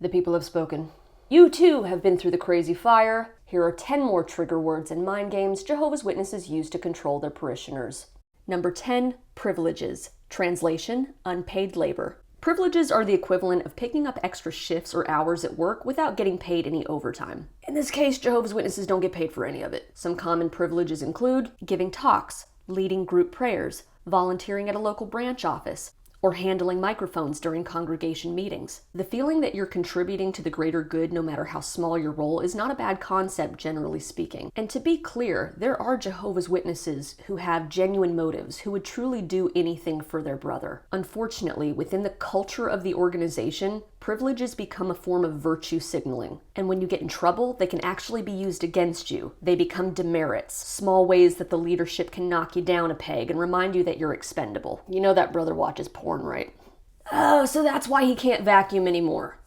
The people have spoken. You too have been through the crazy fire. Here are 10 more trigger words and mind games Jehovah's Witnesses use to control their parishioners. Number 10, privileges. Translation, unpaid labor. Privileges are the equivalent of picking up extra shifts or hours at work without getting paid any overtime. In this case, Jehovah's Witnesses don't get paid for any of it. Some common privileges include giving talks, leading group prayers, volunteering at a local branch office, or handling microphones during congregation meetings. The feeling that you're contributing to the greater good no matter how small your role is not a bad concept, generally speaking. And to be clear, there are Jehovah's Witnesses who have genuine motives, who would truly do anything for their brother. Unfortunately, within the culture of the organization, privileges become a form of virtue signaling. And when you get in trouble, they can actually be used against you. They become demerits, small ways that the leadership can knock you down a peg and remind you that you're expendable. You know that brother watches porn, right? Oh, so that's why he can't vacuum anymore.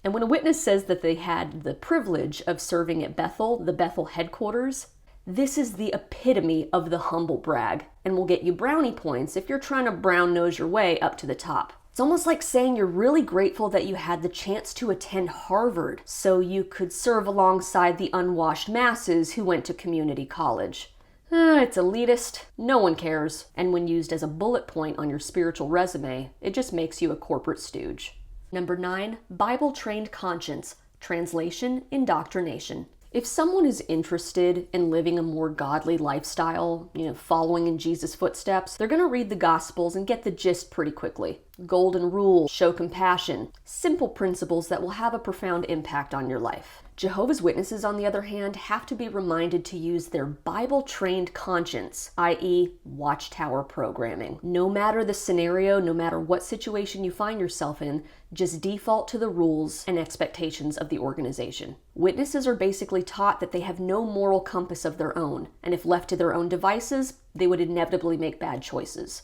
And when a witness says that they had the privilege of serving at Bethel, the Bethel headquarters, this is the epitome of the humble brag and will get you brownie points if you're trying to brown nose your way up to the top. It's almost like saying you're really grateful that you had the chance to attend Harvard so you could serve alongside the unwashed masses who went to community college. It's elitist, no one cares, and when used as a bullet point on your spiritual resume, it just makes you a corporate stooge. Number 9, Bible-trained conscience. Translation, indoctrination. If someone is interested in living a more godly lifestyle, following in Jesus' footsteps, they're going to read the Gospels and get the gist pretty quickly. Golden rule, show compassion, simple principles that will have a profound impact on your life. Jehovah's Witnesses, on the other hand, have to be reminded to use their Bible-trained conscience, i.e. watchtower programming. No matter the scenario, no matter what situation you find yourself in, just default to the rules and expectations of the organization. Witnesses are basically taught that they have no moral compass of their own, and if left to their own devices, they would inevitably make bad choices.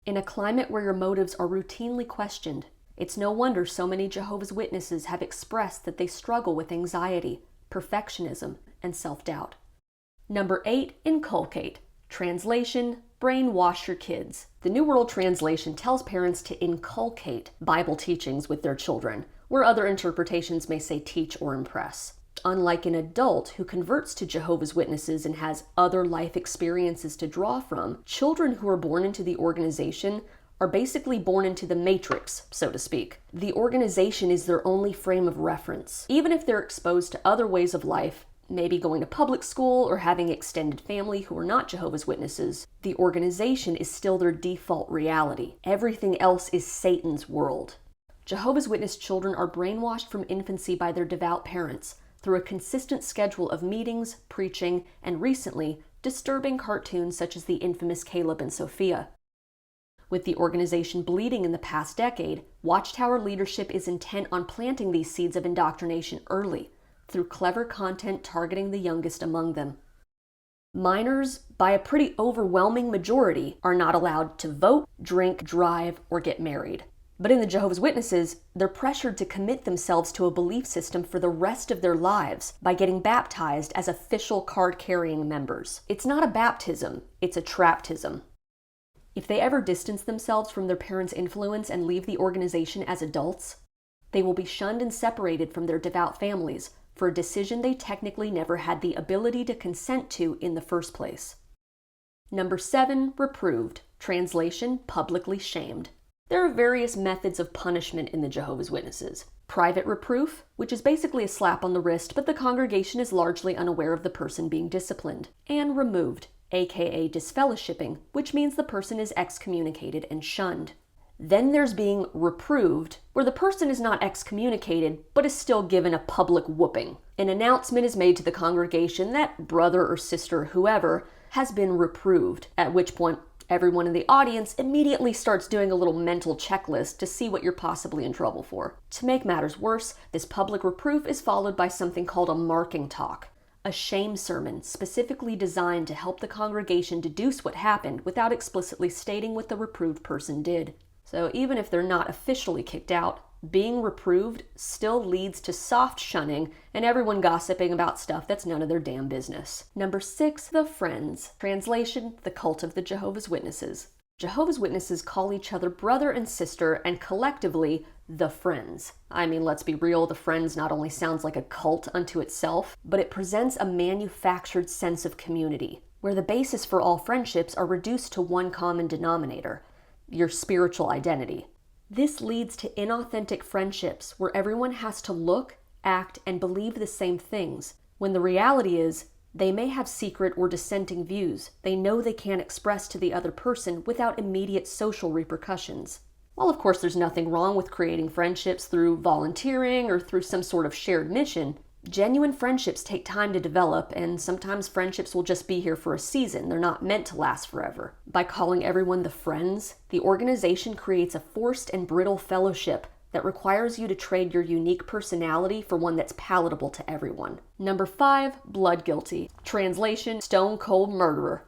In a climate where your motives are routinely questioned, it's no wonder so many Jehovah's Witnesses have expressed that they struggle with anxiety, perfectionism, and self-doubt. Number 8, inculcate. Translation, brainwash your kids. The New World Translation tells parents to inculcate Bible teachings with their children, where other interpretations may say teach or impress. Unlike an adult who converts to Jehovah's Witnesses and has other life experiences to draw from, children who are born into the organization are basically born into the matrix, so to speak. The organization is their only frame of reference. Even if they're exposed to other ways of life, maybe going to public school or having extended family who are not Jehovah's Witnesses, the organization is still their default reality. Everything else is Satan's world. Jehovah's Witness children are brainwashed from infancy by their devout parents through a consistent schedule of meetings, preaching, and recently, disturbing cartoons such as the infamous Caleb and Sophia. With the organization bleeding in the past decade, Watchtower leadership is intent on planting these seeds of indoctrination early, through clever content targeting the youngest among them. Minors, by a pretty overwhelming majority, are not allowed to vote, drink, drive, or get married. But in the Jehovah's Witnesses, they're pressured to commit themselves to a belief system for the rest of their lives by getting baptized as official card-carrying members. It's not a baptism, it's a traptism. If they ever distance themselves from their parents' influence and leave the organization as adults, they will be shunned and separated from their devout families for a decision they technically never had the ability to consent to in the first place. Number 7, reproved. Translation, publicly shamed. There are various methods of punishment in the Jehovah's Witnesses. Private reproof, which is basically a slap on the wrist, but the congregation is largely unaware of the person being disciplined. And removed, aka disfellowshipping, which means the person is excommunicated and shunned. Then there's being reproved, where the person is not excommunicated, but is still given a public whooping. An announcement is made to the congregation that brother or sister, whoever, has been reproved, at which point everyone in the audience immediately starts doing a little mental checklist to see what you're possibly in trouble for. To make matters worse, this public reproof is followed by something called a marking talk, a shame sermon specifically designed to help the congregation deduce what happened without explicitly stating what the reproved person did. So even if they're not officially kicked out, being reproved still leads to soft shunning and everyone gossiping about stuff that's none of their damn business. Number 6, the Friends. Translation, the cult of the Jehovah's Witnesses. Jehovah's Witnesses call each other brother and sister and collectively the Friends. I mean, let's be real, the Friends not only sounds like a cult unto itself, but it presents a manufactured sense of community, where the basis for all friendships are reduced to one common denominator: your spiritual identity. This leads to inauthentic friendships where everyone has to look, act, and believe the same things, when the reality is they may have secret or dissenting views they know they can't express to the other person without immediate social repercussions. While of course there's nothing wrong with creating friendships through volunteering or through some sort of shared mission, genuine friendships take time to develop, and sometimes friendships will just be here for a season. They're not meant to last forever. By calling everyone the Friends, the organization creates a forced and brittle fellowship that requires you to trade your unique personality for one that's palatable to everyone. Number 5, blood guilty. Translation, stone cold murderer.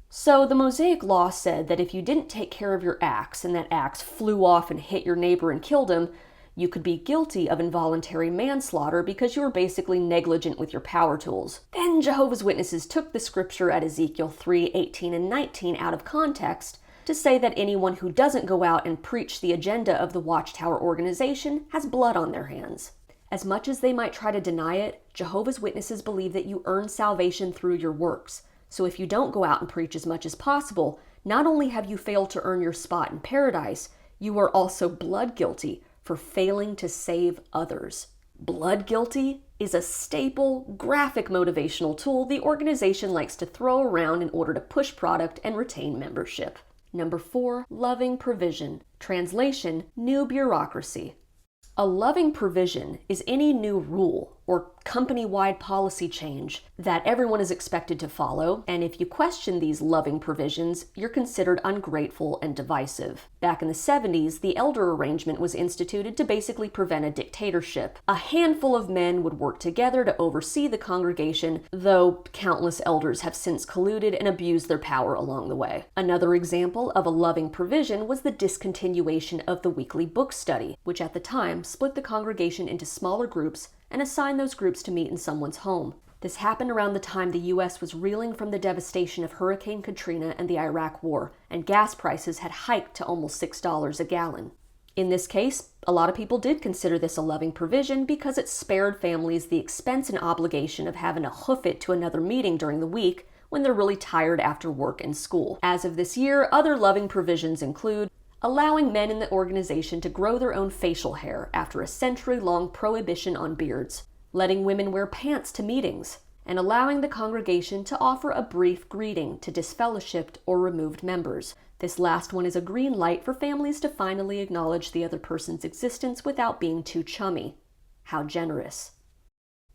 So the Mosaic Law said that if you didn't take care of your axe and that axe flew off and hit your neighbor and killed him, you could be guilty of involuntary manslaughter because you were basically negligent with your power tools. Then Jehovah's Witnesses took the scripture at Ezekiel 3:18 and 19 out of context to say that anyone who doesn't go out and preach the agenda of the Watchtower organization has blood on their hands. As much as they might try to deny it, Jehovah's Witnesses believe that you earn salvation through your works. So if you don't go out and preach as much as possible, not only have you failed to earn your spot in paradise, you are also blood guilty for failing to save others. Blood guilty is a staple, graphic motivational tool the organization likes to throw around in order to push product and retain membership. Number 4, loving provision. Translation, new bureaucracy. A loving provision is any new rule or company-wide policy change that everyone is expected to follow, and if you question these loving provisions, you're considered ungrateful and divisive. Back in the 70s, the elder arrangement was instituted to basically prevent a dictatorship. A handful of men would work together to oversee the congregation, though countless elders have since colluded and abused their power along the way. Another example of a loving provision was the discontinuation of the weekly book study, which at the time split the congregation into smaller groups and assign those groups to meet in someone's home. This happened around the time the U.S. was reeling from the devastation of Hurricane Katrina and the Iraq War, and gas prices had hiked to almost $6 a gallon. In this case, a lot of people did consider this a loving provision because it spared families the expense and obligation of having to hoof it to another meeting during the week when they're really tired after work and school. As of this year, other loving provisions include allowing men in the organization to grow their own facial hair after a century-long prohibition on beards, letting women wear pants to meetings, and allowing the congregation to offer a brief greeting to disfellowshipped or removed members. This last one is a green light for families to finally acknowledge the other person's existence without being too chummy. How generous.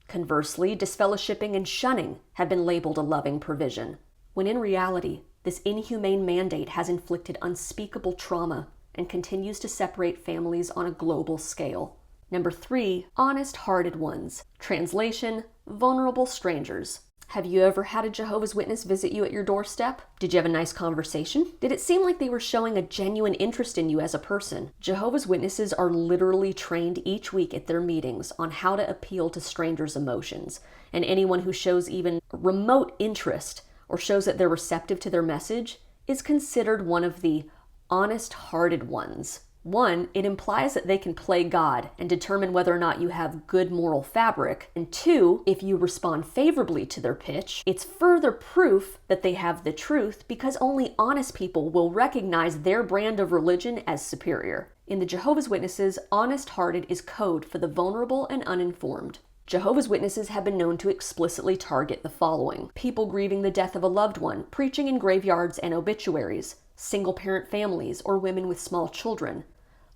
Conversely, disfellowshipping and shunning have been labeled a loving provision, when in reality, this inhumane mandate has inflicted unspeakable trauma and continues to separate families on a global scale. Number 3, honest-hearted ones. Translation, vulnerable strangers. Have you ever had a Jehovah's Witness visit you at your doorstep? Did you have a nice conversation? Did it seem like they were showing a genuine interest in you as a person? Jehovah's Witnesses are literally trained each week at their meetings on how to appeal to strangers' emotions, and anyone who shows even remote interest or shows that they're receptive to their message is considered one of the honest-hearted ones. 1, it implies that they can play God and determine whether or not you have good moral fabric. And 2, if you respond favorably to their pitch, it's further proof that they have the truth because only honest people will recognize their brand of religion as superior. In the Jehovah's Witnesses, honest-hearted is code for the vulnerable and uninformed. Jehovah's Witnesses have been known to explicitly target the following: people grieving the death of a loved one, preaching in graveyards and obituaries, single-parent families or women with small children,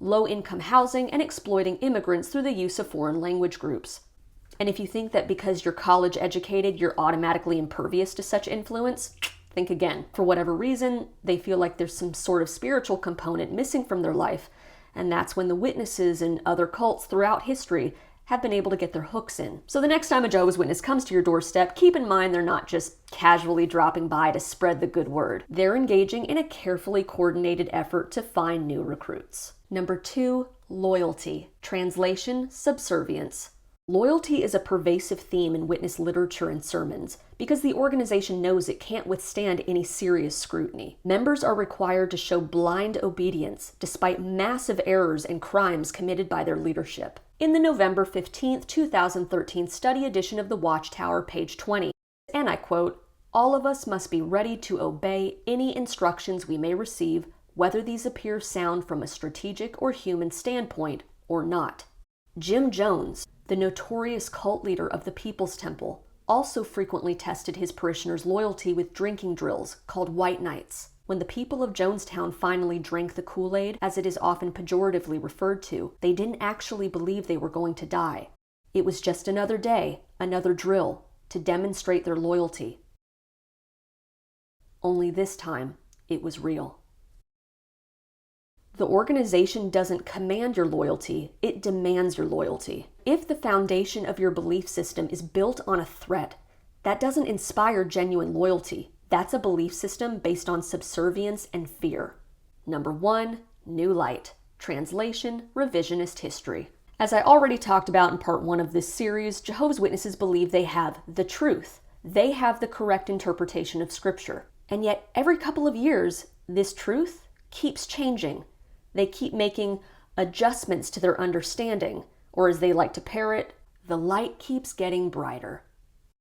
low-income housing, and exploiting immigrants through the use of foreign language groups. And if you think that because you're college-educated, you're automatically impervious to such influence, think again. For whatever reason, they feel like there's some sort of spiritual component missing from their life, and that's when the Witnesses and other cults throughout history have been able to get their hooks in. So the next time a Jehovah's Witness comes to your doorstep, keep in mind they're not just casually dropping by to spread the good word. They're engaging in a carefully coordinated effort to find new recruits. Number 2, loyalty. Translation, subservience. Loyalty is a pervasive theme in witness literature and sermons because the organization knows it can't withstand any serious scrutiny. Members are required to show blind obedience despite massive errors and crimes committed by their leadership. In the November 15, 2013 study edition of the Watchtower, page 20, and I quote, "All of us must be ready to obey any instructions we may receive, whether these appear sound from a strategic or human standpoint or not." Jim Jones, the notorious cult leader of the People's Temple, also frequently tested his parishioners' loyalty with drinking drills called White Nights. When the people of Jonestown finally drank the Kool-Aid, as it is often pejoratively referred to, they didn't actually believe they were going to die. It was just another day, another drill, to demonstrate their loyalty. Only this time, it was real. The organization doesn't command your loyalty, it demands your loyalty. If the foundation of your belief system is built on a threat, that doesn't inspire genuine loyalty. That's a belief system based on subservience and fear. Number 1, New Light. Translation, revisionist history. As I already talked about in part 1 of this series, Jehovah's Witnesses believe they have the truth. They have the correct interpretation of Scripture. And yet, every couple of years, this truth keeps changing. They keep making adjustments to their understanding, or as they like to parrot, the light keeps getting brighter.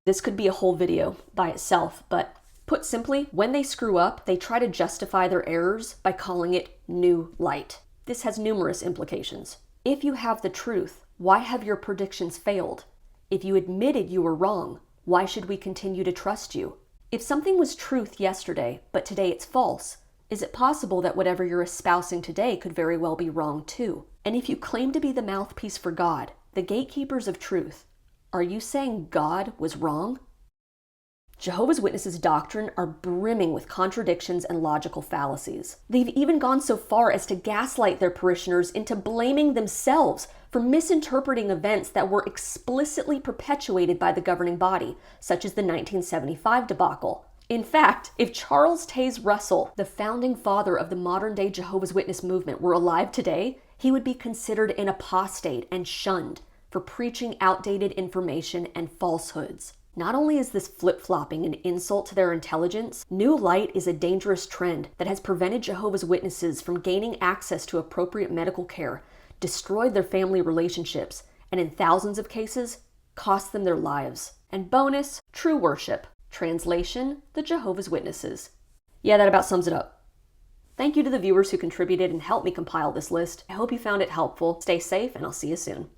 This could be a whole video by itself, but put simply, when they screw up, they try to justify their errors by calling it new light. This has numerous implications. If you have the truth, why have your predictions failed? If you admitted you were wrong, why should we continue to trust you? If something was truth yesterday, but today it's false, is it possible that whatever you're espousing today could very well be wrong too? And if you claim to be the mouthpiece for God, the gatekeepers of truth, are you saying God was wrong? Jehovah's Witnesses' doctrine are brimming with contradictions and logical fallacies. They've even gone so far as to gaslight their parishioners into blaming themselves for misinterpreting events that were explicitly perpetuated by the governing body, such as the 1975 debacle. In fact, if Charles Taze Russell, the founding father of the modern-day Jehovah's Witness movement, were alive today, he would be considered an apostate and shunned for preaching outdated information and falsehoods. Not only is this flip-flopping an insult to their intelligence, New Light is a dangerous trend that has prevented Jehovah's Witnesses from gaining access to appropriate medical care, destroyed their family relationships, and in thousands of cases, cost them their lives. And bonus, true worship. Translation, the Jehovah's Witnesses. Yeah, that about sums it up. Thank you to the viewers who contributed and helped me compile this list. I hope you found it helpful. Stay safe, and I'll see you soon.